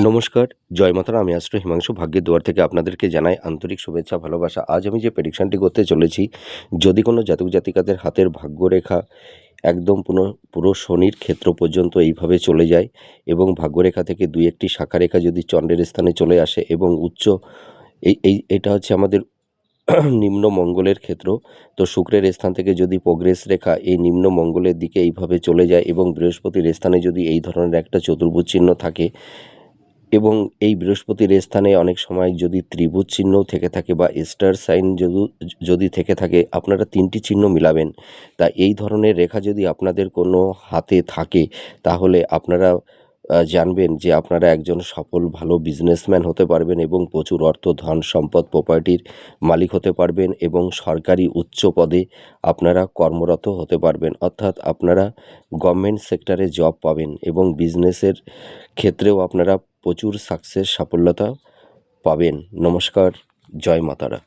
নমস্কার, জয় মাতারা। আমি অ্যাস্ট্রো হিমাংশু ভাগ্যের দুয়ার থেকে আপনাদেরকে জানাই আন্তরিক শুভেচ্ছা, ভালোবাসা। আজ আমি যে প্রেডিকশনটি করতে চলেছি, যদি কোনো জাতক জাতিকাদের হাতের ভাগ্যরেখা একদম পুরো শনির ক্ষেত্র পর্যন্ত এইভাবে চলে যায় এবং ভাগ্যরেখা থেকে দুই একটি শাখারেখা যদি চন্দ্রের স্থানে চলে আসে এবং উচ্চ এটা হচ্ছে আমাদের নিম্ন মঙ্গলের ক্ষেত্র। তো শুক্রের স্থান থেকে যদি প্রোগ্রেস রেখা এই নিম্ন মঙ্গলের দিকে এইভাবে চলে যায় এবং বৃহস্পতির স্থানে যদি এই ধরনের একটা চতুর্ভুজ চিহ্ন থাকে এবং এই বৃহস্পতির স্থানে অনেক সময় যদি ত্রিভুজ চিহ্ন থেকে থাকে বা স্টার সাইন যদি থেকে থাকে, আপনারা তিনটি চিহ্ন মিলাবেন। তা এই ধরনের রেখা যদি আপনাদের কোনো হাতে থাকে, তাহলে আপনারা জানবেন যে আপনারা একজন সফল ভালো বিজনেসম্যান হতে পারবেন এবং প্রচুর অর্থ, ধন, সম্পদ, প্রপার্টির মালিক হতে পারবেন এবং সরকারি উচ্চ পদে আপনারা কর্মরত হতে পারবেন। অর্থাৎ আপনারা গভর্নমেন্ট সেক্টরে জব পাবেন এবং বিজনেসের ক্ষেত্রেও আপনারা প্রচুর সাকসেস, সাফল্যতা পাবেন। নমস্কার, জয় মাতারা।